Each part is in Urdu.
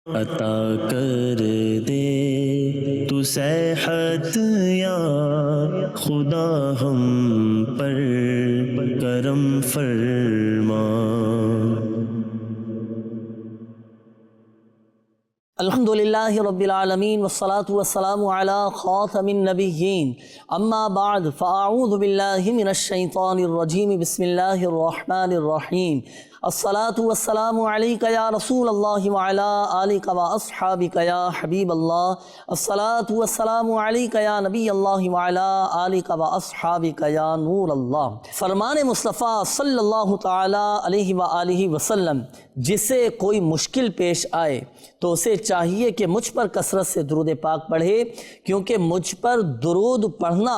عطا کر دے تو صحت یا خدا ہم پر کرم فرما۔ الحمدللہ رب العالمین والصلاة والسلام علی خاتم النبیین، اما بعد فاعوذ باللہ من الشیطان الرجیم، بسم اللہ الرحمن الرحیم۔ الصلاة والسلام علیک یا رسول اللہ وعلی آلک واصحابک یا حبیب اللہ۔ الصلاة والسلام علیک یا نبی اللہ وعلی آلک واصحابک یا نور اللہ۔ فرمان مصطفیٰ صلی اللہ تعالی علیہ وآلہ وسلم، جسے کوئی مشکل پیش آئے تو اسے چاہیے کہ مجھ پر کثرت سے درود پاک پڑھے، کیونکہ مجھ پر درود پڑھنا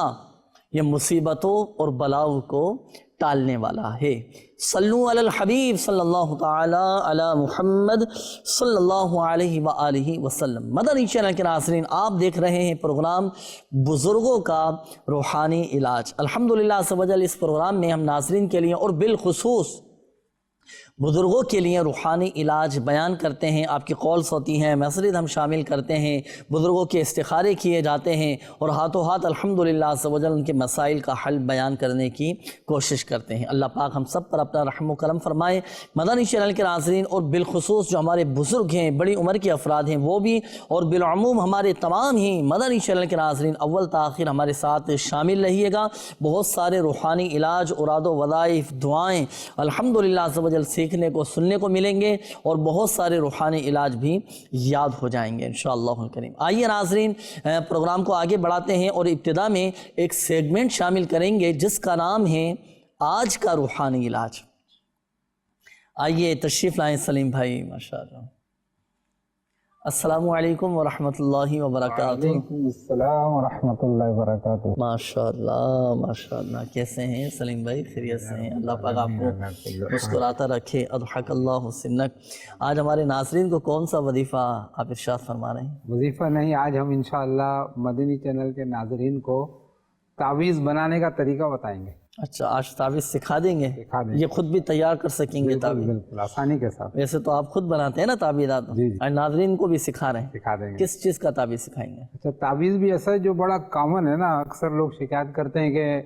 یہ مصیبتوں اور بلاؤں کو ٹالنے والا ہے۔ صلو علی الحبیب صلی اللہ تعالی علی محمد صلی اللہ علیہ وآلہ وسلم۔ مدنی چینل کے ناظرین، آپ دیکھ رہے ہیں پروگرام بزرگوں کا روحانی علاج۔ الحمدللہ عز و جل، اس پروگرام میں ہم ناظرین کے لیے اور بالخصوص بزرگوں کے لیے روحانی علاج بیان کرتے ہیں۔ آپ کی کالز ہوتی ہیں، میسیج ہم شامل کرتے ہیں، بزرگوں کے استخارے کیے جاتے ہیں اور ہاتھوں ہاتھ الحمدللہ عز و جل ان کے مسائل کا حل بیان کرنے کی کوشش کرتے ہیں۔ اللہ پاک ہم سب پر اپنا رحم و کرم فرمائے۔ مدنی چینل کے ناظرین اور بالخصوص جو ہمارے بزرگ ہیں، بڑی عمر کے افراد ہیں، وہ بھی، اور بالعموم ہمارے تمام ہی مدنی چینل کے ناظرین اول تاخیر ہمارے ساتھ شامل رہیے گا۔ بہت سارے روحانی علاج، اوراد و وظائف، دعائیں الحمدللہ عز و جل سیکھنے کو، سننے کو ملیں گے اور بہت سارے روحانی علاج بھی یاد ہو جائیں گے انشاءاللہ الکریم۔ آئیے ناظرین، پروگرام کو آگے بڑھاتے ہیں اور ابتدا میں ایک سیگمنٹ شامل کریں گے جس کا نام ہے آج کا روحانی علاج۔ آئیے تشریف لائیں سلیم بھائی، ماشاءاللہ۔ السلام علیکم ورحمۃ اللہ وبرکاتہ۔ وعلیکم السلام ورحمۃ اللہ وبرکاتہ۔ ماشاءاللہ ماشاءاللہ، کیسے ہیں سلیم بھائی؟ خیریت سے ہیں؟ اللہ پاک آپ کو مسکراتا رکھے، اضحک اللہ سنک۔ آج ہمارے ناظرین کو کون سا وظیفہ آپ ارشاد فرما رہے ہیں؟ وظیفہ نہیں، آج ہم انشاءاللہ مدنی چینل کے ناظرین کو تعویذ بنانے کا طریقہ بتائیں گے۔ اچھا، آج تعویذ سکھا دیں گے؟ سکھا دیں گے، یہ خود بھی تیار کر سکیں گے تعویذ؟ بالکل آسانی کے ساتھ۔ ویسے تو آپ خود بناتے ہیں نا تعویذات، جی جی، آج ناظرین کو بھی سکھا رہے ہیں۔ سکھا دیں گے۔ کس چیز کا تعویذ سکھائیں گے؟ اچھا، تعویذ بھی ایسا ہے جو بڑا کامن ہے نا، اکثر لوگ شکایت کرتے ہیں کہ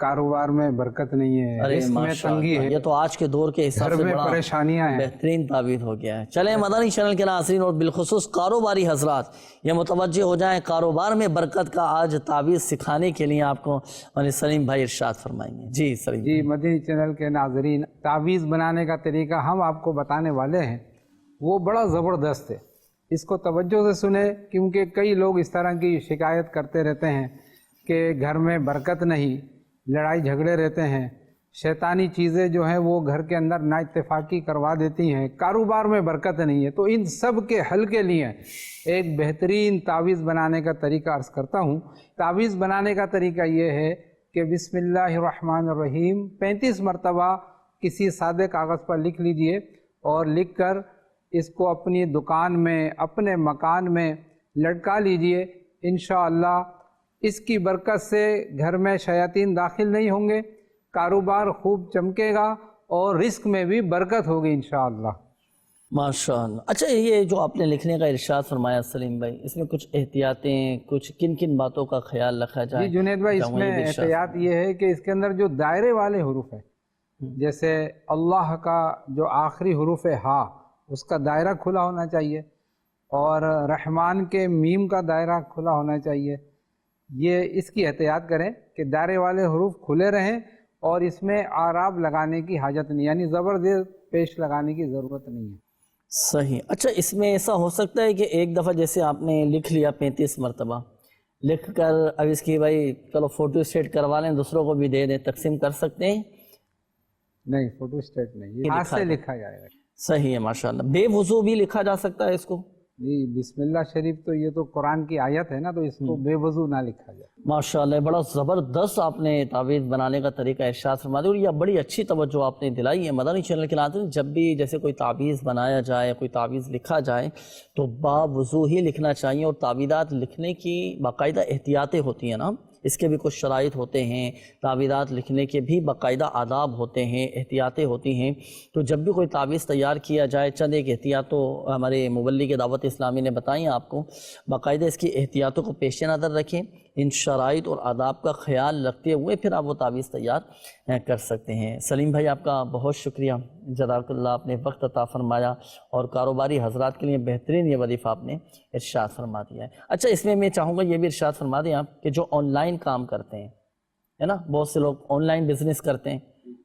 کاروبار میں برکت نہیں ہے، رزق میں تنگی ہے، یہ تو آج کے دور کے حساب گھر سے میں بڑا پریشانیاں ہیں۔ بہترین تعبیر ہو گیا ہے۔ چلیں مدنی چینل کے ناظرین اور بالخصوص کاروباری حضرات یہ متوجہ ہو جائیں، کاروبار میں برکت کا آج تعبیر سکھانے کے لیے آپ کو سلیم بھائی ارشاد فرمائیں گے۔ جی سلیم جی، مدنی چینل کے ناظرین، تعویذ بنانے کا طریقہ ہم آپ کو بتانے والے ہیں، وہ بڑا زبردست ہے، اس کو توجہ سے سنیں، کیونکہ کئی لوگ اس طرح کی شکایت کرتے رہتے ہیں کہ گھر میں برکت نہیں، لڑائی جھگڑے رہتے ہیں، شیطانی چیزیں جو ہیں وہ گھر کے اندر نا اتفاقی کروا دیتی ہیں، کاروبار میں برکت نہیں ہے۔ تو ان سب کے حل کے لیے ایک بہترین تعویذ بنانے کا طریقہ عرض کرتا ہوں۔ تعویذ بنانے کا طریقہ یہ ہے کہ بسم اللہ الرحمن الرحیم 35 مرتبہ کسی سادے کاغذ پر لکھ لیجئے اور لکھ کر اس کو اپنی دکان میں، اپنے مکان میں لٹکا لیجئے۔ انشاءاللہ اس کی برکت سے گھر میں شیاطین داخل نہیں ہوں گے، کاروبار خوب چمکے گا اور رزق میں بھی برکت ہوگی انشاءاللہ۔ ماشاءاللہ۔ اچھا، یہ جو آپ نے لکھنے کا ارشاد فرمایا سلیم بھائی، اس میں کچھ احتیاطیں، کچھ کن کن باتوں کا خیال رکھا جائے؟ جی جنید بھائی، اس میں احتیاط یہ ہے کہ اس کے اندر جو دائرے والے حروف ہیں، جیسے اللہ کا جو آخری حروف ہے ہا، اس کا دائرہ کھلا ہونا چاہیے، اور رحمان کے میم کا دائرہ کھلا ہونا چاہیے۔ یہ اس کی احتیاط کریں کہ دائرے والے حروف کھلے رہیں اور اس میں اعراب لگانے کی حاجت نہیں، یعنی زبردست پیش لگانے کی ضرورت نہیں ہے۔ صحیح۔ اچھا، اس میں ایسا ہو سکتا ہے کہ ایک دفعہ جیسے آپ نے لکھ لیا 35 مرتبہ، لکھ کر اب اس کی بھائی چلو فوٹو اسٹیٹ کروا لیں، دوسروں کو بھی دے دیں، تقسیم کر سکتے ہیں؟ نہیں، فوٹو اسٹیٹ نہیں، یہ ہاتھ سے لکھا جائے گا۔ صحیح ہے، ماشاءاللہ۔ بے وضو بھی لکھا جا سکتا ہے اس کو؟ جی، بسم اللہ شریف تو یہ تو قرآن کی آیت ہے نا، تو اس کو بے وضو نہ لکھا جائے۔ ماشاءاللہ، بڑا زبردست آپ نے تعویذ بنانے کا طریقہ ارشاد فرما دیا، اور یہ بڑی اچھی توجہ آپ نے دلائی ہے مدنی چینل کے ناظرین۔ جب بھی جیسے کوئی تعویذ بنایا جائے، کوئی تعویذ لکھا جائے تو با وضو ہی لکھنا چاہیے، اور تعویذات لکھنے کی باقاعدہ احتیاطیں ہوتی ہیں نا، اس کے بھی کچھ شرائط ہوتے ہیں، تعویذات لکھنے کے بھی باقاعدہ آداب ہوتے ہیں، احتیاطیں ہوتی ہیں۔ تو جب بھی کوئی تعویذ تیار کیا جائے، چند ایک احتیاط تو ہمارے مبلغ دعوت اسلامی نے بتائیں آپ کو، باقاعدہ اس کی احتیاطوں کو پیش نظر رکھیں، ان شرائط اور آداب کا خیال رکھتے ہوئے پھر آپ وہ تعویذ تیار کر سکتے ہیں۔ سلیم بھائی آپ کا بہت شکریہ، جزاک اللہ، آپ نے وقت عطا فرمایا اور کاروباری حضرات کے لیے بہترین یہ وظیفہ آپ نے ارشاد فرما دیا ہے۔ اچھا، اس میں چاہوں گا یہ بھی ارشاد فرما دیں آپ کہ جو آن لائن کام کرتے ہیں، ہے نا، بہت سے لوگ آن لائن بزنس کرتے ہیں،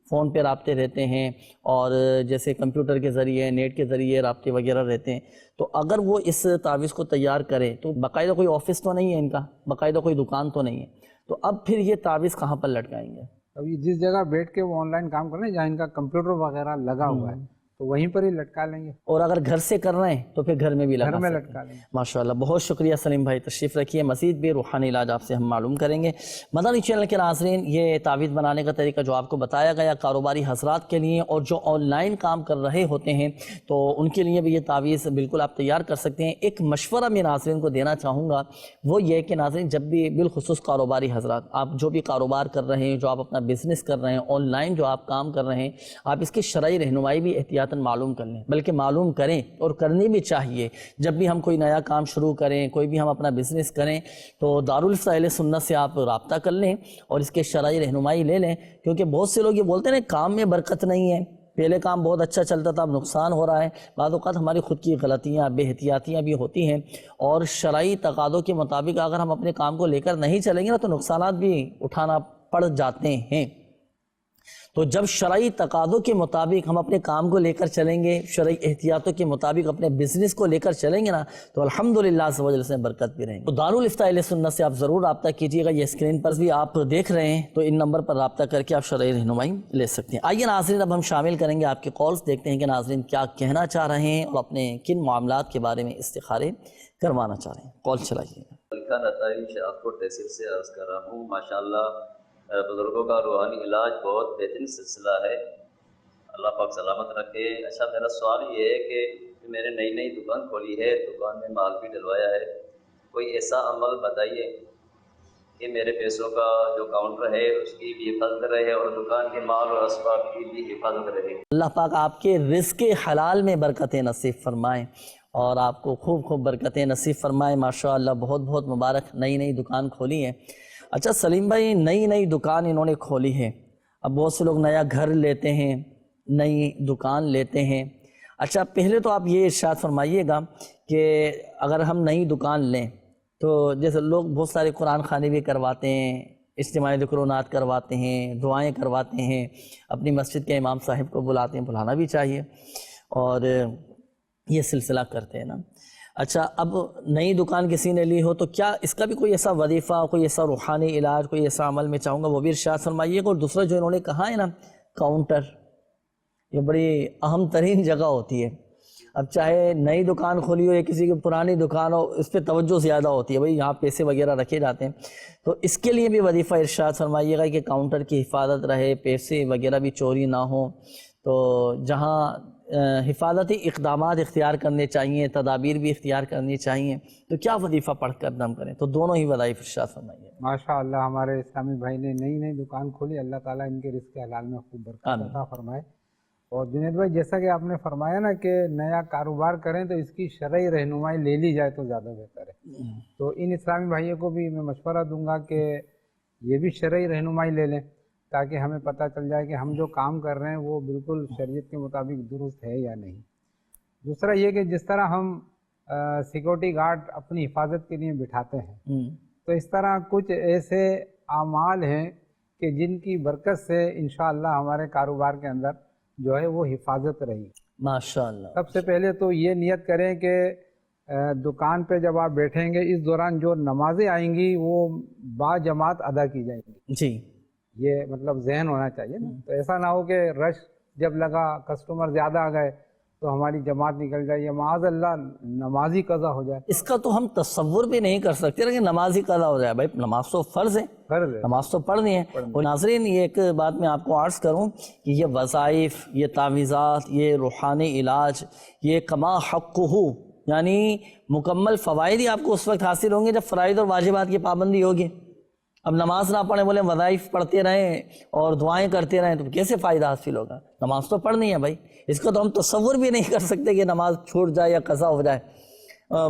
فون پہ رابطے رہتے ہیں اور جیسے کمپیوٹر کے ذریعے، نیٹ کے ذریعے رابطے وغیرہ رہتے ہیں، تو اگر وہ اس تعویذ کو تیار کریں تو باقاعدہ کوئی آفس تو نہیں ہے ان کا، باقاعدہ کوئی دکان تو نہیں ہے، تو اب پھر یہ تعویذ کہاں پر لٹکائیں گے؟ ابھی جس جگہ بیٹھ کے وہ آن لائن کام کر رہے ہیں، جہاں ان کا کمپیوٹر وغیرہ لگا ہوا ہے، تو وہیں پر ہی لٹکا لیں گے، اور اگر گھر سے کر رہے ہیں تو پھر گھر میں بھی گھر میں لگا لٹکا لیں گے۔ ماشاءاللہ، بہت شکریہ سلیم بھائی، تشریف رکھیے، مزید بھی روحانی علاج آپ سے ہم معلوم کریں گے۔ مدنی چینل کے ناظرین، یہ تعویذ بنانے کا طریقہ جو آپ کو بتایا گیا کاروباری حضرات کے لیے اور جو آن لائن کام کر رہے ہوتے ہیں تو ان کے لیے بھی یہ تعویذ بالکل آپ تیار کر سکتے ہیں۔ ایک مشورہ میں ناظرین کو دینا چاہوں گا، وہ یہ کہ ناظرین جب بھی بالخصوص کاروباری حضرات، آپ جو بھی کاروبار کر رہے ہیں، جو آپ اپنا بزنس کر رہے ہیں، آن لائن جو آپ کام کر رہے ہیں، آپ اس کی شرعی رہنمائی بھی احتیاطاً معلوم کر لیں، بلکہ معلوم کریں اور کرنی بھی چاہیے۔ جب بھی ہم کوئی نیا کام شروع کریں، کوئی بھی ہم اپنا بزنس کریں تو دارالفتہ اہل سنت سے آپ رابطہ کر لیں اور اس کے شرعی رہنمائی لے لیں، کیونکہ بہت سے لوگ یہ بولتے ہیں کام میں برکت نہیں ہے، پہلے کام بہت اچھا چلتا تھا، اب نقصان ہو رہا ہے۔ بعض اوقات ہماری خود کی غلطیاں، بے احتیاطیاں بھی ہوتی ہیں، اور شرعی تقاضوں کے مطابق اگر ہم اپنے کام کو لے کر نہیں چلیں گے نا تو نقصانات بھی اٹھانا پڑ جاتے ہیں۔ تو جب شرعی تقاضوں کے مطابق ہم اپنے کام کو لے کر چلیں گے، شرعی احتیاطوں کے مطابق اپنے بزنس کو لے کر چلیں گے نا تو الحمدللہ عز و جل سے برکت بھی رہیں گے۔ تو دارالفتہ اہل سنت سے آپ ضرور رابطہ کیجیے گا، یہ اسکرین پر بھی آپ دیکھ رہے ہیں، تو ان نمبر پر رابطہ کر کے آپ شرعی رہنمائی لے سکتے ہیں۔ آئیے ناظرین، اب ہم شامل کریں گے آپ کے کالز، دیکھتے ہیں کہ ناظرین کیا کہنا چاہ رہے ہیں اور اپنے کن معاملات کے بارے میں استخارے کروانا چاہ رہے ہیں۔ کال چلائیے۔ ملکہ نتائج شہادپور تحصیل سے عرض کر رہا ہوں، ماشاءاللہ بزرگوں کا روحانی علاج بہت بہترین سلسلہ ہے، اللہ پاک سلامت رکھے۔ اچھا، میرا سوال یہ ہے کہ میں نے نئی دکان کھولی ہے، دکان میں مال بھی ڈلوایا ہے، کوئی ایسا عمل بتائیے کہ میرے پیسوں کا جو کاؤنٹر ہے اس کی بھی حفاظت رہے اور دکان کے مال اور اسباب کی بھی حفاظت رہے۔ اللہ پاک آپ کے رزق حلال میں برکتیں نصیب فرمائیں اور آپ کو خوب برکتیں نصیب فرمائیں۔ ماشاءاللہ، بہت مبارک، نئی دکان کھولی ہے۔ اچھا سلیم بھائی، نئی دکان انہوں نے کھولی ہے، اب بہت سے لوگ نیا گھر لیتے ہیں، نئی دکان لیتے ہیں۔ اچھا، پہلے تو آپ یہ ارشاد فرمائیے گا کہ اگر ہم نئی دکان لیں تو جیسے لوگ بہت سارے قرآن خوانی بھی کرواتے ہیں، اجتماعی ذکر و نات کرواتے ہیں، دعائیں کرواتے ہیں، اپنی مسجد کے امام صاحب کو بلاتے ہیں، بلانا بھی چاہیے، اور یہ سلسلہ کرتے ہیں نا۔ اچھا، اب نئی دکان کسی نے لی ہو تو کیا اس کا بھی کوئی ایسا وظیفہ، کوئی ایسا روحانی علاج، کوئی ایسا عمل میں چاہوں گا وہ بھی ارشاد فرمائیے گا۔ اور دوسرا جو انہوں نے کہا ہے نا کاؤنٹر، یہ بڑی اہم ترین جگہ ہوتی ہے۔ اب چاہے نئی دکان کھولی ہو یا کسی کی پرانی دکان ہو، اس پہ توجہ زیادہ ہوتی ہے، بھئی یہاں پیسے وغیرہ رکھے جاتے ہیں، تو اس کے لیے بھی وظیفہ ارشاد فرمائیے گا کہ کاؤنٹر کی حفاظت رہے، پیسے وغیرہ بھی چوری نہ ہوں۔ تو جہاں حفاظتی اقدامات اختیار کرنے چاہیے، تدابیر بھی اختیار کرنی چاہیے، تو کیا وظیفہ پڑھ کر دم کریں؟ تو دونوں ہی وظائف ارشاد فرمائیے۔ ماشاءاللہ، ہمارے اسلامی بھائی نے نئی دکان کھولی، اللہ تعالیٰ ان کے رزق حلال میں خوب برکت عطا فرمائے۔ اور جنید بھائی، جیسا کہ آپ نے فرمایا نا کہ نیا کاروبار کریں تو اس کی شرعی رہنمائی لے لی جائے تو زیادہ بہتر ہے، تو ان اسلامی بھائیوں کو بھی میں مشورہ دوں گا کہ یہ بھی شرعی رہنمائی لے لیں تاکہ ہمیں پتہ چل جائے کہ ہم جو کام کر رہے ہیں وہ بالکل شریعت کے مطابق درست ہے یا نہیں۔ دوسرا یہ کہ جس طرح ہم سیکورٹی گارڈ اپنی حفاظت کے لیے بٹھاتے ہیں، تو اس طرح کچھ ایسے اعمال ہیں کہ جن کی برکت سے انشاءاللہ ہمارے کاروبار کے اندر جو ہے وہ حفاظت رہی۔ ماشاءاللہ، سب سے پہلے تو یہ نیت کریں کہ دکان پہ جب آپ بیٹھیں گے اس دوران جو نمازیں آئیں گی وہ با جماعت ادا کی جائیں گی، جی، یہ مطلب ذہن ہونا چاہیے نا۔ تو ایسا نہ ہو کہ رش جب لگا، کسٹمر زیادہ آ گئے تو ہماری جماعت نکل جائے یا معاذ اللہ نمازی قضا ہو جائے۔ اس کا تو ہم تصور بھی نہیں کر سکتے کہ نماز ہی قضا ہو جائے۔ بھائی نماز تو فرض ہے، فرض ہے، نماز تو پڑھنی ہے۔ اور ناظرین، یہ ایک بات میں آپ کو عرض کروں کہ یہ وظائف، یہ تعویذات، یہ روحانی علاج، یہ کما حقہ، یعنی مکمل فوائد ہی آپ کو اس وقت حاصل ہوں گے جب فرائض اور واجبات کی پابندی ہوگی۔ اب نماز نہ پڑھیں بولے وظائف پڑھتے رہیں اور دعائیں کرتے رہیں تو کیسے فائدہ حاصل ہوگا؟ نماز تو پڑھنی ہے بھائی، اس کا تو ہم تصور بھی نہیں کر سکتے کہ نماز چھوٹ جائے یا قضا ہو جائے۔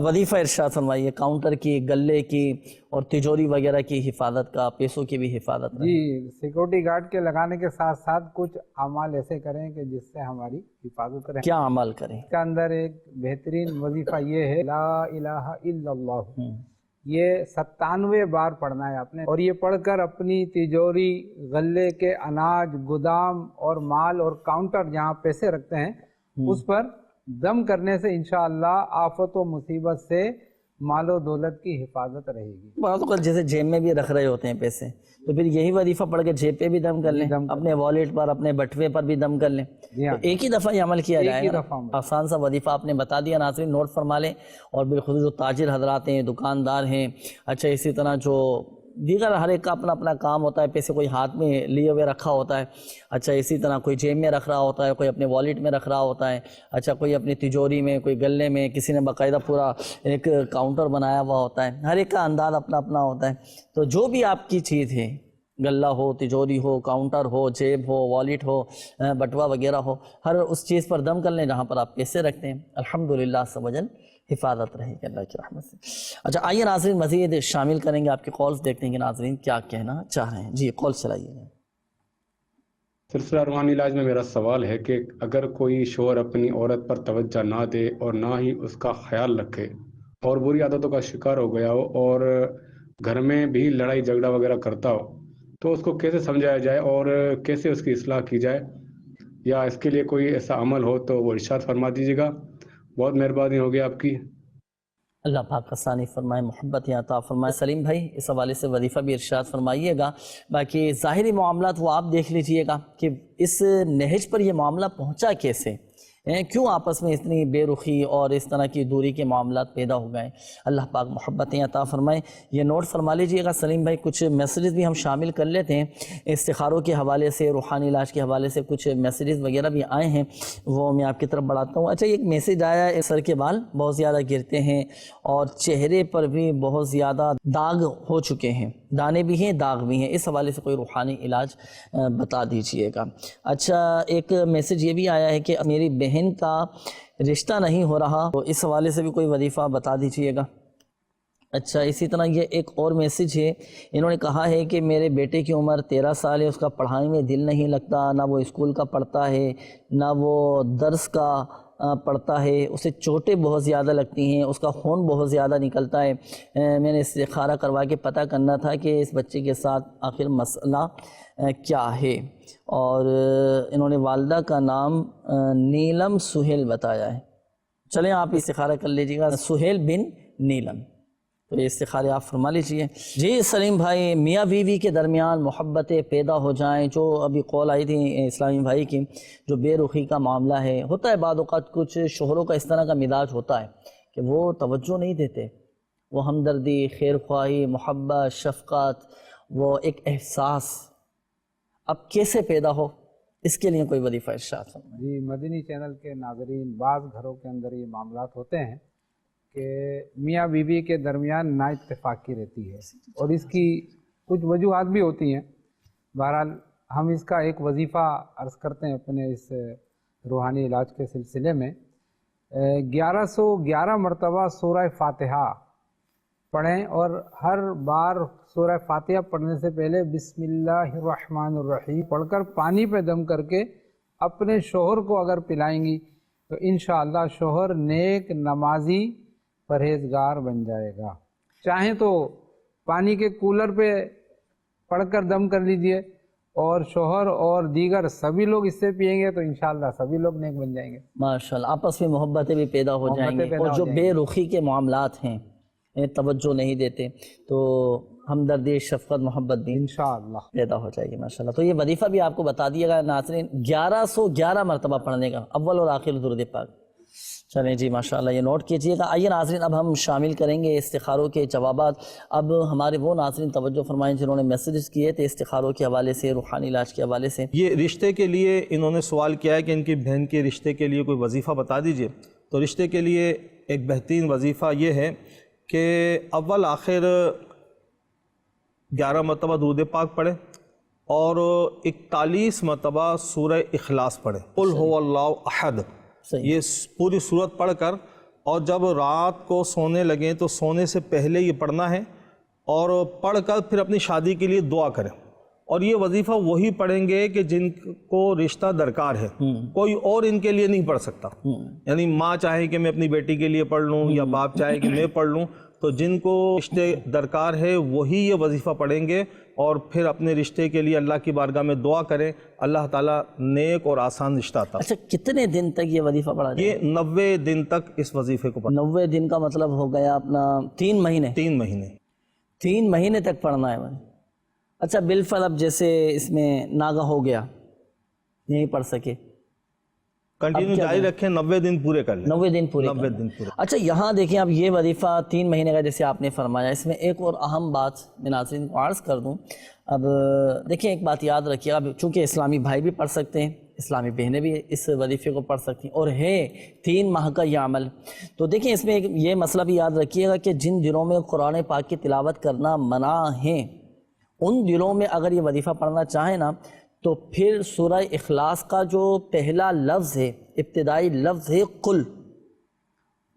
وظیفہ ارشاد فرمائیے، کاؤنٹر کی، گلے کی اور تجوری وغیرہ کی حفاظت کا، پیسوں کی بھی حفاظت کا۔ جی، سیکورٹی گارڈ کے لگانے کے ساتھ ساتھ کچھ اعمال ایسے کریں کہ جس سے ہماری حفاظت رہے۔ کیا عمل کریں؟ اس کے اندر ایک بہترین وظیفہ یہ ہے لا الہ الا اللہ، یہ 97 بار پڑھنا ہے آپ نے، اور یہ پڑھ کر اپنی تجوری، غلے کے اناج، گودام اور مال اور کاؤنٹر جہاں پیسے رکھتے ہیں اس پر دم کرنے سے انشاءاللہ آفت و مصیبت سے مال و دولت کی حفاظت رہے گی۔ بعض اوقات جیسے جیب میں بھی رکھ رہے ہوتے ہیں پیسے، تو پھر یہی وظیفہ پڑھ کے جیب پہ بھی دم کر لیں، اپنے والیٹ پر، اپنے بٹوے پر بھی دم کر لیں، تو ایک ہی دفعہ یہ عمل کیا جائے گا۔ آسان سا وظیفہ آپ نے بتا دیا، ناظرین نوٹ فرما لیں، اور بالخصوص جو تاجر حضرات ہیں، دکاندار ہیں، اچھا اسی طرح جو دیگر ہر ایک کا اپنا اپنا کام ہوتا ہے، پیسے کوئی ہاتھ میں لیے ہوئے رکھا ہوتا ہے، اچھا اسی طرح کوئی جیب میں رکھ رہا ہوتا ہے، کوئی اپنے والیٹ میں رکھ رہا ہوتا ہے، اچھا کوئی اپنی تجوری میں، کوئی گلے میں، کسی نے باقاعدہ پورا ایک کاؤنٹر بنایا ہوا ہوتا ہے، ہر ایک کا انداز اپنا اپنا ہوتا ہے۔ تو جو بھی آپ کی چیز ہے، گلہ ہو، تجوری ہو، کاؤنٹر ہو، جیب ہو، والیٹ ہو، بٹوا وغیرہ ہو، ہر اس چیز پر دم کر لیں جہاں پر آپ پیسے رکھتے ہیں، الحمدللہ عز و جل حفاظت رہے گی اللہ کی رحمت سے۔ اچھا آئیے ناظرین مزید شامل کریں گے آپ کے کالز، دیکھتے ہیں کہ ناظرین کیا کہنا چاہ رہے ہیں۔ جی کال چلائیے گا۔ سلسلہ روحانی علاج میں میرا سوال ہے کہ اگر کوئی شوہر اپنی عورت پر توجہ نہ دے اور نہ ہی اس کا خیال رکھے اور بری عادتوں کا شکار ہو گیا ہو اور گھر میں بھی لڑائی جھگڑا وغیرہ کرتا ہو، تو اس کو کیسے سمجھایا جائے اور کیسے اس کی اصلاح کی جائے، یا اس کے لیے کوئی ایسا عمل ہو تو وہ ارشاد فرما دیجیے گا، بہت مہربانی ہوگی آپ کی۔ اللہ پاک آسانی فرمائے، محبت عطا فرمائے۔ سلیم بھائی اس حوالے سے وظیفہ بھی ارشاد فرمائیے گا۔ باقی ظاہری معاملات وہ آپ دیکھ لیجئے گا کہ اس نہج پر یہ معاملہ پہنچا کیسے، کیوں آپس میں اتنی بے رخی اور اس طرح کی دوری کے معاملات پیدا ہو گئے۔ اللہ پاک محبتیں عطا فرمائے۔ یہ نوٹ فرما لیجئے گا سلیم بھائی، کچھ میسیجز بھی ہم شامل کر لیتے ہیں استخاروں کے حوالے سے، روحانی علاج کے حوالے سے کچھ میسیجز وغیرہ بھی آئے ہیں، وہ میں آپ کی طرف بڑھاتا ہوں۔ اچھا ایک میسیج آیا ہے، سر کے بال بہت زیادہ گرتے ہیں اور چہرے پر بھی بہت زیادہ داغ ہو چکے ہیں، دانے بھی ہیں، داغ بھی ہیں، اس حوالے سے کوئی روحانی علاج بتا دیجئے گا۔ اچھا ایک میسیج یہ بھی آیا ہے کہ میری بہن کا رشتہ نہیں ہو رہا، تو اس حوالے سے بھی کوئی وظیفہ بتا دیجئے گا۔ اچھا اسی طرح یہ ایک اور میسیج ہے، انہوں نے کہا ہے کہ میرے بیٹے کی عمر 13 سال ہے، اس کا پڑھائی میں دل نہیں لگتا، نہ وہ اسکول کا پڑھتا ہے نہ وہ درس کا پڑھتا ہے، اسے چوٹیں بہت زیادہ لگتی ہیں، اس کا خون بہت زیادہ نکلتا ہے۔ میں نے استخارہ کروا کے پتہ کرنا تھا کہ اس بچے کے ساتھ آخر مسئلہ کیا ہے، اور انہوں نے والدہ کا نام نیلم سہیل بتایا ہے۔ چلیں آپ استخارہ کر لیجیے گا، سہیل بن نیلم، تو یہ استخارے آپ فرما لیجئے۔ جی سلیم بھائی، میاں بیوی کے درمیان محبتیں پیدا ہو جائیں، جو ابھی قول آئی تھی اسلامی بھائی کی، جو بے رخی کا معاملہ ہے، ہوتا ہے بعض اوقات کچھ شوہروں کا اس طرح کا مزاج ہوتا ہے کہ وہ توجہ نہیں دیتے، وہ ہمدردی، خیر خواہی، محبت، شفقت، وہ ایک احساس اب کیسے پیدا ہو، اس کے لیے کوئی وظیفہ ارشاد فرمائیں۔ جی مدنی چینل کے ناظرین، بعض گھروں کے اندر یہ معاملات ہوتے ہیں کہ میاں بیوی کے درمیان نا اتفاقی رہتی ہے، اور اس کی کچھ وجوہات بھی ہوتی ہیں۔ بہرحال ہم اس کا ایک وظیفہ عرض کرتے ہیں اپنے اس روحانی علاج کے سلسلے میں۔ 1111 مرتبہ سورہ فاتحہ پڑھیں، اور ہر بار سورہ فاتحہ پڑھنے سے پہلے بسم اللہ الرحمن الرحیم پڑھ کر پانی پہ دم کر کے اپنے شوہر کو اگر پلائیں گی تو انشاءاللہ شوہر نیک، نمازی، پرہیزگار بن جائے گا۔ چاہیں تو پانی کے کولر پہ پڑھ کر دم کر لیجئے، اور شوہر اور دیگر سبھی لوگ اس سے پئیں گے تو انشاءاللہ سبھی لوگ نیک بن جائیں گے۔ ماشاءاللہ آپس میں محبتیں بھی پیدا ہو جائیں گی، اور جو بے رخی کے معاملات ہیں، توجہ نہیں دیتے، تو ہمدردی، شفقت، محبت بھی انشاءاللہ پیدا ہو جائے گی ماشاءاللہ۔ تو یہ وظیفہ بھی آپ کو بتا دیا گیا ناظرین، 1111 مرتبہ پڑھنے کا، اول اور آخر درود پاک۔ چلیں جی ماشاءاللہ یہ نوٹ کیجئے گا۔ آئیے ناظرین اب ہم شامل کریں گے استخاروں کے جوابات۔ اب ہمارے وہ ناظرین توجہ فرمائیں جنہوں نے میسیجز کیے تھے استخاروں کے حوالے سے، روحانی علاج کے حوالے سے۔ یہ رشتے کے لیے انہوں نے سوال کیا ہے کہ ان کی بہن کے رشتے کے لیے کوئی وظیفہ بتا دیجئے۔ تو رشتے کے لیے ایک بہترین وظیفہ یہ ہے کہ اول آخر 11 مرتبہ درود پاک پڑھے اور 41 مرتبہ سورہ اخلاص پڑھے، قل هو اللہ احد، یہ پوری صورت پڑھ کر، اور جب رات کو سونے لگیں تو سونے سے پہلے یہ پڑھنا ہے، اور پڑھ کر پھر اپنی شادی کے لیے دعا کریں۔ اور یہ وظیفہ وہی پڑھیں گے کہ جن کو رشتہ درکار ہے، کوئی اور ان کے لیے نہیں پڑھ سکتا۔ یعنی ماں چاہے کہ میں اپنی بیٹی کے لیے پڑھ لوں، یا باپ چاہے کہ میں پڑھ لوں، تو جن کو رشتے درکار ہے وہی یہ وظیفہ پڑھیں گے، اور پھر اپنے رشتے کے لیے اللہ کی بارگاہ میں دعا کریں، اللہ تعالیٰ نیک اور آسان رشتہ عطا۔ اچھا، کتنے دن تک یہ وظیفہ پڑھا جائے؟ یہ 90 دن تک اس وظیفے کو پڑھنا۔ 90 دن کا مطلب ہو گیا اپنا 3 مہینے۔ 3 مہینے 3 مہینے تک پڑھنا ہے۔ اچھا، بالفعل اب جیسے اس میں ناگا ہو گیا، نہیں پڑھ سکے، کنٹینیو جاری رکھیں، 90 دن پورے کر لیں۔ 90 دن پورے 90 دن پورے۔ اچھا، یہاں دیکھیں، اب یہ وظیفہ 3 مہینے کا جیسے آپ نے فرمایا، اس میں ایک اور اہم بات میں ناظرین کو عرض کر دوں۔ اب دیکھیں، ایک بات یاد رکھیے، اب چونکہ اسلامی بھائی بھی پڑھ سکتے ہیں، اسلامی بہنیں بھی اس وظیفے کو پڑھ سکتی ہیں، اور ہے 3 ماہ کا یہ عمل، تو دیکھیں اس میں ایک یہ مسئلہ بھی یاد رکھیے گا کہ جن دنوں میں قرآن پاک کی تلاوت کرنا منع ہے، ان دنوں میں اگر یہ وظیفہ پڑھنا چاہیں نا، تو پھر سورہ اخلاص کا جو پہلا لفظ ہے، ابتدائی لفظ ہے قل،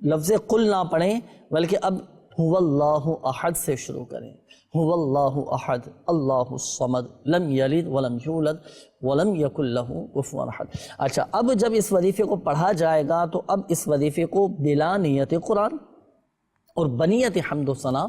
لفظ قل نہ پڑھیں، بلکہ اب هو اللہ احد سے شروع کریں۔ هو اللہ احد اللہ الصمد لم یلد ولم یولد ولم یکن له کفوا احد۔ اچھا، اب جب اس وظیفے کو پڑھا جائے گا تو اب اس وظیفے کو بلا نیت قرآن اور بنیت حمد و ثنا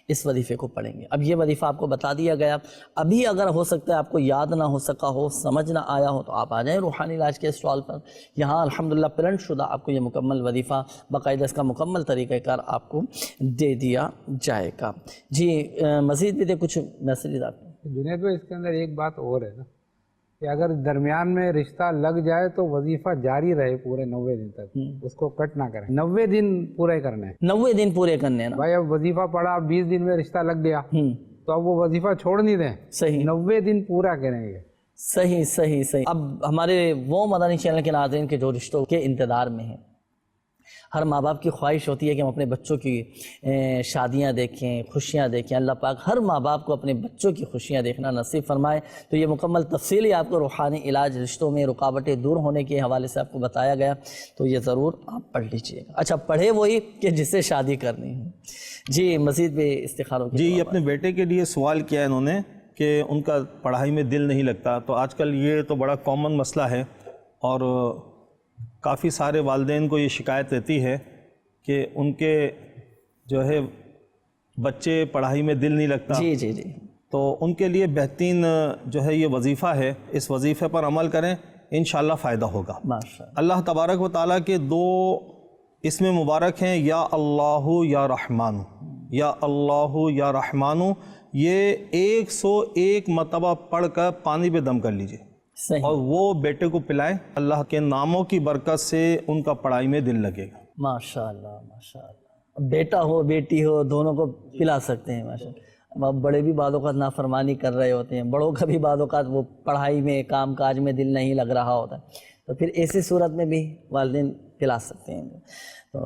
اس وظیفے کو پڑھیں گے۔ اب یہ وظیفہ آپ کو بتا دیا گیا، ابھی اگر ہو سکتا ہے آپ کو یاد نہ ہو سکا ہو، سمجھ نہ آیا ہو، تو آپ آ جائیں روحانی علاج کے اسٹال پر، یہاں الحمدللہ پرنٹ شدہ آپ کو یہ مکمل وظیفہ، باقاعدہ اس کا مکمل طریقہ کار آپ کو دے دیا جائے گا۔ جی، مزید بھی دے کچھ میسیجز آپ کو۔ جنید بھائی، اس کے اندر ایک بات اور ہے نا، کہ اگر درمیان میں رشتہ لگ جائے تو وظیفہ جاری رہے پورے 90 دن تک، اس کو کٹ نہ کریں، 90 دن پورے کرنے ہیں۔ 90 دن پورے کرنے ہیں نا بھائی، اب وظیفہ پڑھا، 20 دن میں رشتہ لگ گیا، تو اب وہ وظیفہ چھوڑ نہیں دیں، صحیح، 90 دن پورا کریں گے۔ صحیح صحیح صحیح۔ اب ہمارے وہ مدنی چینل کے ناظرین کے جو رشتوں کے انتظار میں ہیں، ہر ماں باپ کی خواہش ہوتی ہے کہ ہم اپنے بچوں کی شادیاں دیکھیں، خوشیاں دیکھیں، اللہ پاک ہر ماں باپ کو اپنے بچوں کی خوشیاں دیکھنا نصیب فرمائے۔ تو یہ مکمل تفصیلی آپ کو روحانی علاج رشتوں میں رکاوٹیں دور ہونے کے حوالے سے آپ کو بتایا گیا، تو یہ ضرور آپ پڑھ لیجئے گا۔ اچھا، پڑھے وہی کہ جس سے شادی کرنی ہے۔ جی، مزید بھی استخاروں کی۔ جی، یہ اپنے بیٹے کے لیے سوال کیا ہے انہوں نے کہ ان کا پڑھائی میں دل نہیں لگتا، تو آج کل یہ تو بڑا کامن مسئلہ ہے، اور کافی سارے والدین کو یہ شکایت رہتی ہے کہ ان کے جو ہے بچے پڑھائی میں دل نہیں لگتا۔ جی جی جی، تو ان کے لیے بہترین جو ہے یہ وظیفہ ہے، اس وظیفے پر عمل کریں، انشاءاللہ فائدہ ہوگا۔ ماشاءاللہ۔ اللہ تبارک و تعالیٰ کے 2 اسم مبارک ہیں، یا اللہ یا رحمان، یا اللہ یا رحمان، یہ 101 مرتبہ پڑھ کر پانی پہ دم کر لیجئے صحیح، اور وہ بیٹے کو پلائیں، اللہ کے ناموں کی برکت سے ان کا پڑھائی میں دل لگے گا۔ ماشاءاللہ ماشاءاللہ۔ بیٹا ہو بیٹی ہو، دونوں کو پلا سکتے ہیں ماشاءاللہ۔ اب بڑے بھی بعض اوقات نافرمانی کر رہے ہوتے ہیں، بڑوں کا بھی بعض اوقات وہ پڑھائی میں، کام کاج میں دل نہیں لگ رہا ہوتا، تو پھر ایسی صورت میں بھی والدین پلا سکتے ہیں۔ تو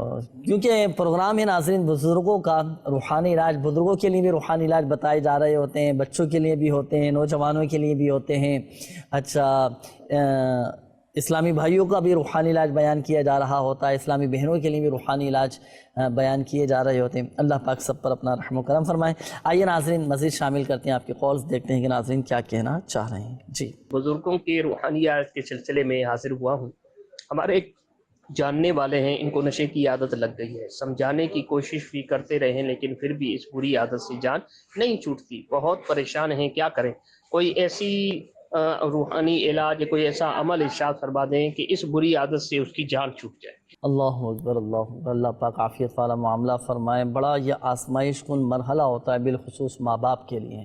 کیونکہ پروگرام ہے ناظرین بزرگوں کا روحانی علاج، بزرگوں کے لیے بھی روحانی علاج بتائے جا رہے ہوتے ہیں، بچوں کے لیے بھی ہوتے ہیں، نوجوانوں کے لیے بھی ہوتے ہیں۔ اچھا، اسلامی بھائیوں کا بھی روحانی علاج بیان کیا جا رہا ہوتا ہے، اسلامی بہنوں کے لیے بھی روحانی علاج بیان کیے جا رہے ہوتے ہیں۔ اللہ پاک سب پر اپنا رحم و کرم فرمائے۔ آئیے ناظرین مزید شامل کرتے ہیں آپ کے کالز، دیکھتے ہیں کہ ناظرین کیا کہنا چاہ رہے ہیں۔ جی، بزرگوں کے روحانی علاج کے سلسلے میں حاضر ہوا ہوں۔ ہمارے ایک جاننے والے ہیں، ان کو نشے کی عادت لگ گئی ہے، سمجھانے کی کوشش بھی کرتے رہے لیکن پھر بھی اس بری عادت سے جان نہیں چھوٹتی، بہت پریشان ہیں، کیا کریں؟ کوئی ایسی روحانی علاج، کوئی ایسا عمل ارشاد فرما دیں کہ اس بری عادت سے اس کی جان چھوٹ جائے۔ اللہ اکبر، اللہ اکبر۔ اللہ پاک عافیت والا معاملہ فرمائے۔ بڑا یہ آزمائش کن مرحلہ ہوتا ہے، بالخصوص ماں باپ کے لیے۔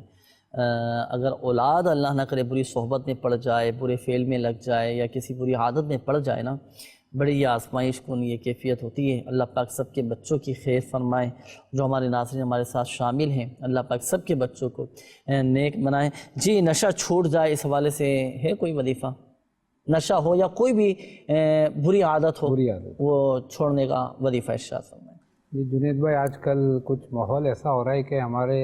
اگر اولاد اللہ نہ کرے بری صحبت میں پڑ جائے، برے فعل میں لگ جائے، یا کسی بری عادت میں پڑ جائے نا، بڑی یہ آزمائش کن یہ کیفیت ہوتی ہے۔ اللہ پاک سب کے بچوں کی خیر فرمائے۔ جو ہمارے ناظرین ہمارے ساتھ شامل ہیں، اللہ پاک سب کے بچوں کو نیک بنائے۔ جی، نشہ چھوٹ جائے، اس حوالے سے ہے کوئی وظیفہ؟ نشہ ہو یا کوئی بھی بری عادت ہو، وہ چھوڑنے کا وظیفہ ارشاد فرمائے۔ جی جنید بھائی، آج کل کچھ ماحول ایسا ہو رہا ہے کہ ہمارے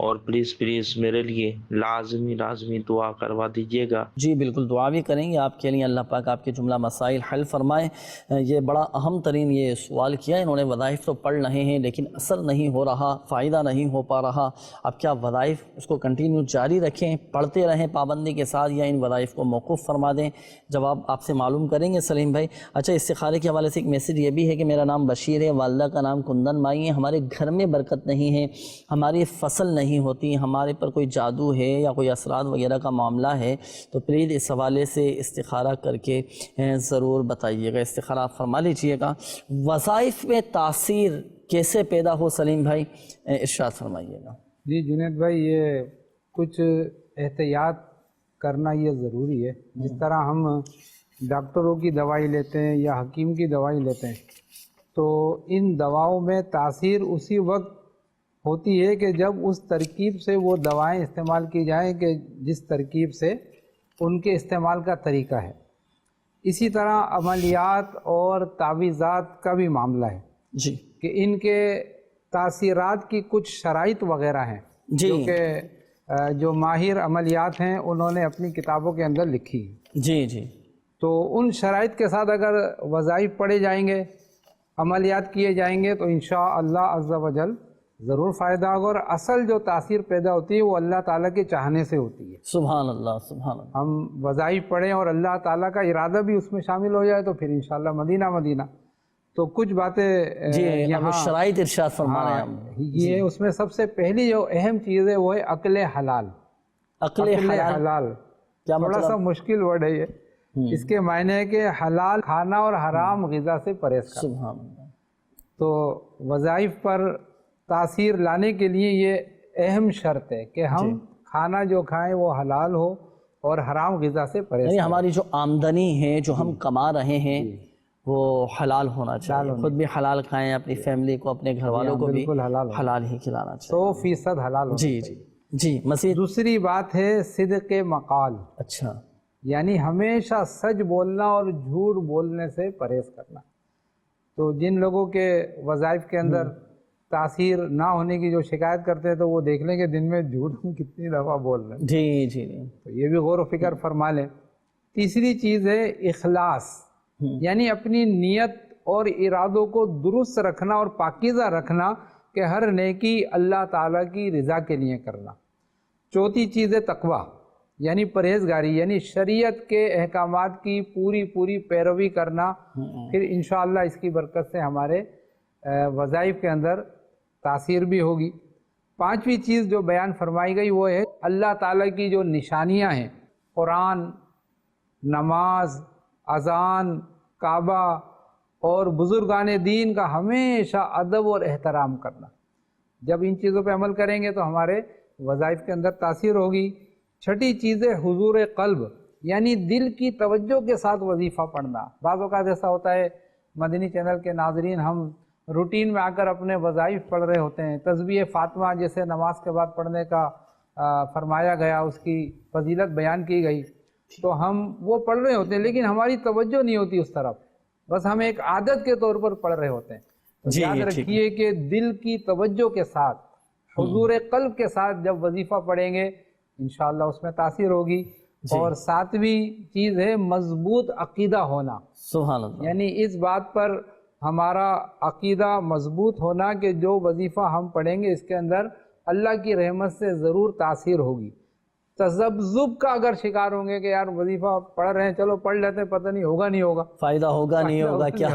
اور پلیز میرے لیے لازمی دعا کروا دیجیے گا۔ جی بالکل، دعا بھی کریں گے آپ کے لیے، اللہ پاک آپ کے جملہ مسائل حل فرمائے۔ یہ بڑا اہم ترین یہ سوال کیا انہوں نے، وظائف تو پڑھ رہے ہیں لیکن اثر نہیں ہو رہا، فائدہ نہیں ہو پا رہا، اب کیا وظائف اس کو کنٹینیو جاری رکھیں، پڑھتے رہیں پابندی کے ساتھ، یا ان وظائف کو موقوف فرما دیں؟ جواب آپ سے معلوم کریں گے سلیم بھائی۔ اچھا، استخارے کے حوالے سے ایک میسیج یہ بھی ہے کہ میرا نام بشیر ہے، والدہ کا نام کندن مائی ہے، ہمارے گھر میں برکت نہیں ہے، ہماری فصل نہیں ہوتی، ہمارے پر کوئی جادو ہے یا کوئی اثرات وغیرہ کا معاملہ ہے، تو پلیز اس حوالے سے استخارہ کر کے ضرور بتائیے گا، استخارہ آپ فرما لیجیے گا۔ وظائف میں تاثیر کیسے پیدا ہو سلیم بھائی، ارشاد فرمائیے گا۔ جی جنید بھائی، یہ کچھ احتیاط کرنا یہ ضروری ہے۔ جس طرح ہم ڈاکٹروں کی دوائی لیتے ہیں یا حکیم کی دوائی لیتے ہیں، تو ان دواؤں میں تاثیر اسی وقت ہوتی ہے کہ جب اس ترکیب سے وہ دوائیں استعمال کی جائیں کہ جس ترکیب سے ان کے استعمال کا طریقہ ہے۔ اسی طرح عملیات اور تعویذات کا بھی معاملہ ہے جی، کہ ان کے تاثیرات کی کچھ شرائط وغیرہ ہیں جی، جو کہ جو ماہر عملیات ہیں انہوں نے اپنی کتابوں کے اندر لکھی ہے۔ جی جی، تو ان شرائط کے ساتھ اگر وظائف پڑھے جائیں گے، عملیات کیے جائیں گے، تو انشاءاللہ عز و جل ضرور فائدہ ہوگا، اور اصل جو تاثیر پیدا ہوتی ہے وہ اللہ تعالیٰ کے چاہنے سے ہوتی ہے۔ سبحان اللہ سبحان اللہ۔ ہم وظائف پڑھیں اور اللہ تعالیٰ کا ارادہ بھی اس میں شامل ہو جائے تو پھر انشاءاللہ مدینہ۔ تو کچھ باتیں جی، یہاں شرائط ارشاد فرما رہے ہیں ہم۔ یہ اس میں سب سے پہلی جو اہم چیز ہے وہ ہے عقل حلال۔ عقل حلال کیا تھوڑا سا مشکل ورڈ ہے یہ، اس کے معنی ہے کہ حلال کھانا اور حرام غذا سے پرہیز کرنا۔ سبحان اللہ۔ تو وظائف پر تاثیر لانے کے لیے یہ اہم شرط ہے کہ ہم کھانا جو کھائیں وہ حلال ہو اور حرام غذا سے پرہیز یعنی کریں۔ ہماری جو آمدنی ہے، جو ہم کما رہے ہیں، وہ حلال ہونا چاہیے، خود بھی حلال کھائیں، اپنی فیملی کو، اپنے گھر والوں کو بھی حلال ہی کھلانا چاہیے۔ 100% حلال ہونا جی جی جی، مزید دوسری بات ہے صدق مقال، اچھا، یعنی ہمیشہ سچ بولنا اور جھوٹ بولنے سے پرہیز کرنا۔ تو جن لوگوں کے وظائف کے اندر تاثیر نہ ہونے کی جو شکایت کرتے ہیں تو وہ دیکھ لیں کہ دن میں جھوٹ کتنی دفعہ بول رہے ہیں، جی جی، تو یہ بھی غور و فکر فرما لیں۔ تیسری چیز ہے اخلاص، یعنی اپنی نیت اور ارادوں کو درست رکھنا اور پاکیزہ رکھنا کہ ہر نیکی اللہ تعالیٰ کی رضا کے لیے کرنا۔ چوتھی چیز ہے تقوی، یعنی پرہیزگاری، یعنی شریعت کے احکامات کی پوری پیروی کرنا، پھر انشاءاللہ اس کی برکت سے ہمارے وظائف کے اندر تاثیر بھی ہوگی۔ پانچویں چیز جو بیان فرمائی گئی وہ ہے اللہ تعالیٰ کی جو نشانیاں ہیں، قرآن، نماز، اذان، کعبہ اور بزرگان دین کا ہمیشہ ادب اور احترام کرنا۔ جب ان چیزوں پہ عمل کریں گے تو ہمارے وظائف کے اندر تاثیر ہوگی۔ چھٹی چیز ہے حضور قلب، یعنی دل کی توجہ کے ساتھ وظیفہ پڑھنا۔ بعض اوقات ایسا ہوتا ہے مدنی چینل کے ناظرین، ہم روٹین میں آ کر اپنے وظائف پڑھ رہے ہوتے ہیں، تسبیح فاطمہ جیسے نماز کے بعد پڑھنے کا فرمایا گیا، اس کی فضیلت بیان کی گئی، تو ہم وہ پڑھ رہے ہوتے ہیں لیکن ہماری توجہ نہیں ہوتی اس طرف، بس ہم ایک عادت کے طور پر پڑھ رہے ہوتے ہیں۔ یاد رکھیے کہ دل کی توجہ کے ساتھ، حضور قلب کے ساتھ جب وظیفہ پڑھیں گے انشاءاللہ اس میں تاثیر ہوگی۔ اور ساتویں چیز ہے مضبوط عقیدہ ہونا، سبحان اللہ، یعنی اس بات پر ہمارا عقیدہ مضبوط ہونا کہ جو وظیفہ ہم پڑھیں گے اس کے اندر اللہ کی رحمت سے ضرور تاثیر ہوگی۔ تذبذب کا اگر شکار ہوں گے کہ یار وظیفہ پڑھ رہے ہیں، چلو پڑھ لیتے ہیں، پتہ نہیں ہوگا نہیں ہوگا، فائدہ ہوگا نہیں ہوگا کیا،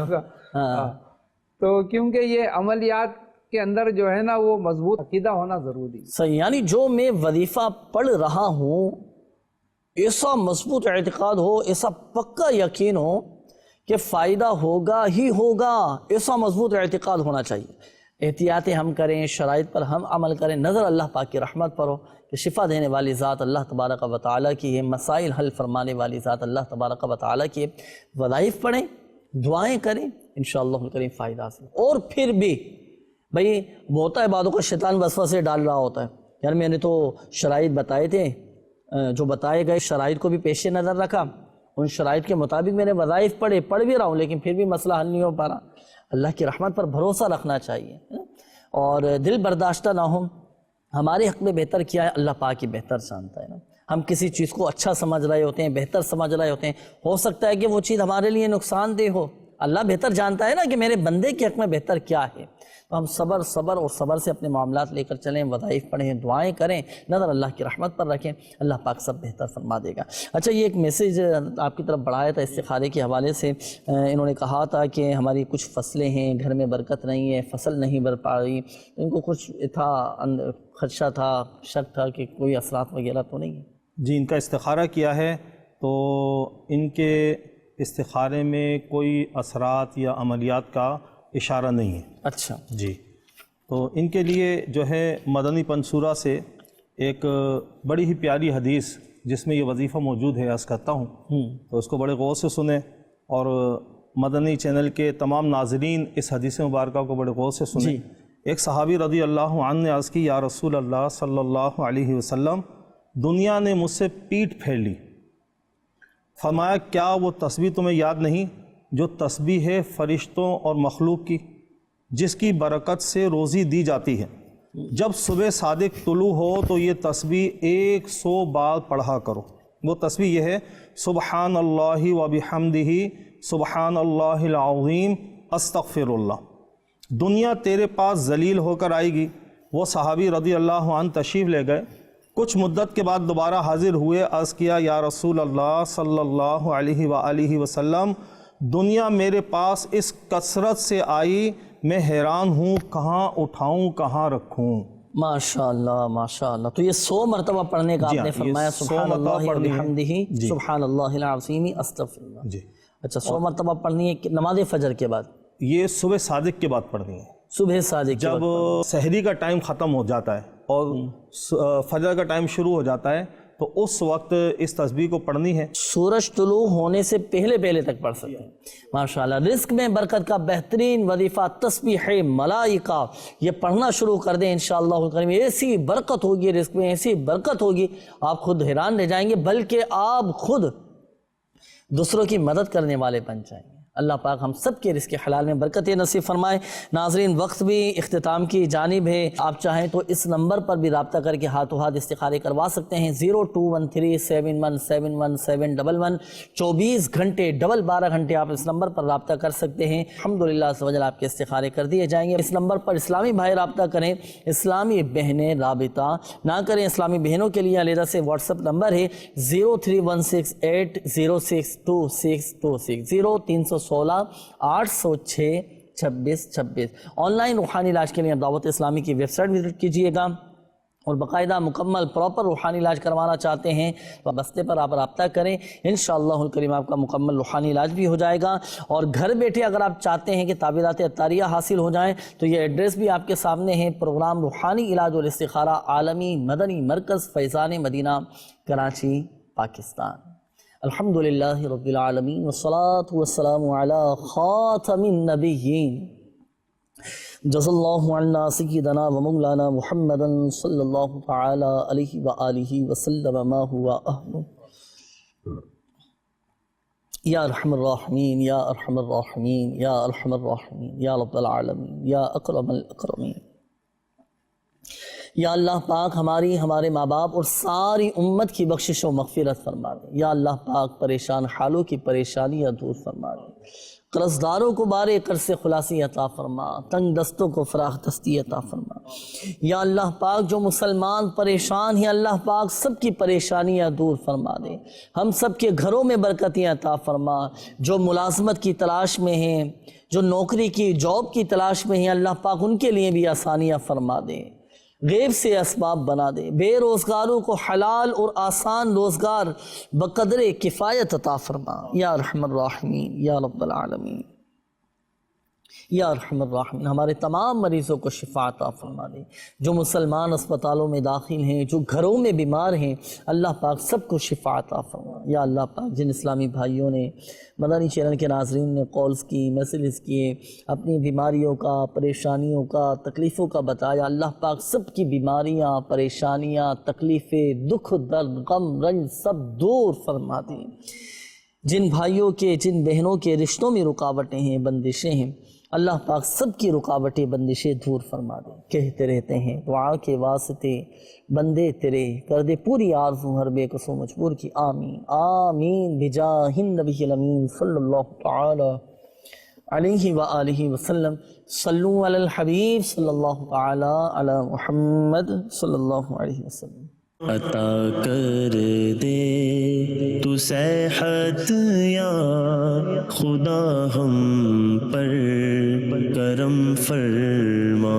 تو کیونکہ یہ عملیات کے اندر جو ہے نا وہ مضبوط عقیدہ ہونا ضروری ہے۔ صحیح، یعنی جو میں وظیفہ پڑھ رہا ہوں ایسا مضبوط اعتقاد ہو، ایسا پکا یقین ہو کہ فائدہ ہوگا ہی ہوگا، ایسا مضبوط اعتقاد ہونا چاہیے۔ احتیاطیں ہم کریں، شرائط پر ہم عمل کریں، نظر اللہ پاک کی رحمت پر ہو کہ شفا دینے والی ذات اللہ تبارک و تعالیٰ کی ہے، مسائل حل فرمانے والی ذات اللہ تبارک و تعالیٰ کی ہے۔ وظائف پڑھیں، دعائیں کریں، انشاءاللہ الکریم فائدہ حاصل۔ اور پھر بھی بھئی ہوتا ہے بعضوں کو شیطان وسوسے ڈال رہا ہوتا ہے، یار میں نے تو شرائط بتائے تھے، جو بتائے گئے شرائط کو بھی پیش نظر رکھا، ان شرائط کے مطابق میں نے وظائف پڑھ بھی رہا ہوں لیکن پھر بھی مسئلہ حل نہیں ہو پا رہا۔ اللہ کی رحمت پر بھروسہ رکھنا چاہیے اور دل برداشتہ نہ ہوں، ہمارے حق میں بہتر کیا ہے اللہ پاک ہی بہتر جانتا ہے نا. ہم کسی چیز کو اچھا سمجھ رہے ہوتے ہیں، بہتر سمجھ رہے ہوتے ہیں، ہو سکتا ہے کہ وہ چیز ہمارے لیے نقصان دہ ہو. اللہ بہتر جانتا ہے نا کہ میرے بندے کے حق میں بہتر کیا ہے. تو ہم صبر سے اپنے معاملات لے کر چلیں، وظائف پڑھیں، دعائیں کریں، نظر اللہ کی رحمت پر رکھیں، اللہ پاک سب بہتر فرما دے گا. اچھا، یہ ایک میسیج آپ کی طرف بڑھایا تھا استخارے کے حوالے سے. انہوں نے کہا تھا کہ ہماری کچھ فصلیں ہیں، گھر میں برکت نہیں ہے، فصل نہیں بھر پا رہی. ان کو کچھ تھا، خدشہ تھا، شک تھا کہ کوئی اثرات وغیرہ تو نہیں ہے. جی، ان کا استخارہ کیا ہے تو ان کے استخارے میں کوئی اثرات یا عملیات کا اشارہ نہیں ہے. اچھا جی، تو ان کے لیے جو ہے مدنی پنصورہ سے ایک بڑی ہی پیاری حدیث جس میں یہ وظیفہ موجود ہے عرض کرتا ہوں، تو اس کو بڑے غور سے سنیں، اور مدنی چینل کے تمام ناظرین اس حدیث مبارکہ کو بڑے غور سے سنیں. ایک صحابی رضی اللہ عنہ نے عرض کی، یا رسول اللہ صلی اللہ علیہ وسلم، دنیا نے مجھ سے پیٹھ پھیر لی. فرمایا، کیا وہ تسبیح تمہیں یاد نہیں جو تسبیح ہے فرشتوں اور مخلوق کی، جس کی برکت سے روزی دی جاتی ہے؟ جب صبح صادق طلوع ہو تو یہ تسبیح 100 بار پڑھا کرو. وہ تسبیح یہ ہے، سبحان اللہ و بحمدہ، سبحان اللہ العظیم، استغفر اللہ. دنیا تیرے پاس ذلیل ہو کر آئے گی. وہ صحابی رضی اللہ عنہ تشریف لے گئے. کچھ مدت کے بعد دوبارہ حاضر ہوئے. عرض کیا، یا رسول اللہ صلی اللہ علیہ وآلہ وسلم، دنیا میرے پاس اس کثرت سے آئی، میں حیران ہوں، کہاں اٹھاؤں، کہاں رکھوں. ماشاءاللہ ماشاءاللہ. تو یہ 100 مرتبہ پڑھنے کا آپ نے فرمایا، سبحان اللہ وبحمدہ، سبحان اللہ العظیم، استغفر اللہ. جی، اچھا، 100 مرتبہ پڑھنی ہے نماز فجر کے بعد؟ یہ صبح صادق کے بعد پڑھنی ہے. صبح صادق جب سحری کا ٹائم ختم ہو جاتا ہے اور فجر کا ٹائم شروع ہو جاتا ہے تو اس وقت اس تسبیح کو پڑھنی ہے. سورج طلوع ہونے سے پہلے تک پڑھ سکتے ہیں. ماشاءاللہ. رزق میں برکت کا بہترین وظیفہ تسبیح ملائکہ، یہ پڑھنا شروع کر دیں انشاءاللہ الکریم. ایسی برکت ہوگی رزق میں، ایسی برکت ہوگی، آپ خود حیران رہ جائیں گے، بلکہ آپ خود دوسروں کی مدد کرنے والے بن جائیں گے. اللہ پاک ہم سب کے رزق حلال میں برکت نصیب فرمائے. ناظرین، وقت بھی اختتام کی جانب ہے. آپ چاہیں تو اس نمبر پر بھی رابطہ کر کے ہاتھوں ہاتھ استخارے کروا سکتے ہیں. 0213717711. 24 گھنٹے 12 گھنٹے آپ اس نمبر پر رابطہ کر سکتے ہیں. الحمدللہ سوجل آپ کے استخارے کر دیے جائیں گے. اس نمبر پر اسلامی بھائی رابطہ کریں، اسلامی بہنیں رابطہ نہ کریں. اسلامی بہنوں کے لیے علیحدہ سے واٹس ایپ نمبر ہے 03168062626 0316-806-2626. آن لائن روحانی علاج کے لیے دعوت اسلامی کی ویب سائٹ وزٹ کیجئے گا، اور باقاعدہ مکمل پراپر روحانی علاج کروانا چاہتے ہیں تو بستے پر آپ رابطہ کریں. انشاءاللہ الکریم آپ کا مکمل روحانی علاج بھی ہو جائے گا. اور گھر بیٹھے اگر آپ چاہتے ہیں کہ تعبیرات عطاریہ حاصل ہو جائیں تو یہ ایڈریس بھی آپ کے سامنے ہے. پروگرام روحانی علاج اور استخارہ، عالمی مدنی مرکز، فیضان مدینہ، کراچی، پاکستان. الحمدللہ رب العالمین، والصلاة والسلام علی خاتم النبیین. جزا اللہ عنا سیدنا و مولانا محمد صلی اللہ تعالی علیہ وآلہ وسلم ما ہوا اہل. یا ارحم الراحمین، یا ارحم الراحمین، یا ارحم الراحمین، یا رب العالمین، یا اکرم الاکرمین. یا اللہ پاک ہمارے ماں باپ اور ساری امت کی بخشش و مغفرت فرما دے. یا اللہ پاک پریشان حالوں کی پریشانیاں دور فرما دے. قرضداروں کو بارے قرض سے خلاصی عطا فرما، تنگ دستوں کو فراخ دستی عطا فرما. یا اللہ پاک جو مسلمان پریشان ہیں اللہ پاک سب کی پریشانیاں دور فرما دے. ہم سب کے گھروں میں برکتیں عطا فرما. جو ملازمت کی تلاش میں ہیں، جو نوکری کی جاب کی تلاش میں ہیں اللہ پاک ان کے لیے بھی آسانیاں فرما دے. غیب سے اسباب بنا دے. بے روزگاروں کو حلال اور آسان روزگار بقدر کفایت عطا فرما. یا ارحم الراحمین، یا رب العالمین، یا ارحم الراحمین. ہمارے تمام مریضوں کو شفا عطا فرما دے. جو مسلمان اسپتالوں میں داخل ہیں، جو گھروں میں بیمار ہیں اللہ پاک سب کو شفا عطا فرما. یا اللہ پاک جن اسلامی بھائیوں نے، مدنی چینل کے ناظرین نے کالز کی، میسیجز کیے، اپنی بیماریوں کا، پریشانیوں کا، تکلیفوں کا بتایا، اللہ پاک سب کی بیماریاں، پریشانیاں، تکلیفیں، دکھ، درد، غم، رنج سب دور فرما دیں. جن بھائیوں کے جن بہنوں کے رشتوں میں رکاوٹیں ہیں بندشیں ہیں اللہ پاک سب کی رکاوٹیں بندشیں دور فرما دے۔ کہتے رہتے ہیں دعا کے واسطے بندے تیرے کر دے پوری آرزو ہر بے قصو مجبور کی، آمین آمین بجاہ النبی الامین صلی اللہ تعالی علیہ وآلہ وسلم۔ صلو علی الحبیب صلی اللہ تعالی علی محمد صلی اللہ علیہ وسلم۔ عطا کر دے تو صحت یا خدا ہم پر کرم فرما۔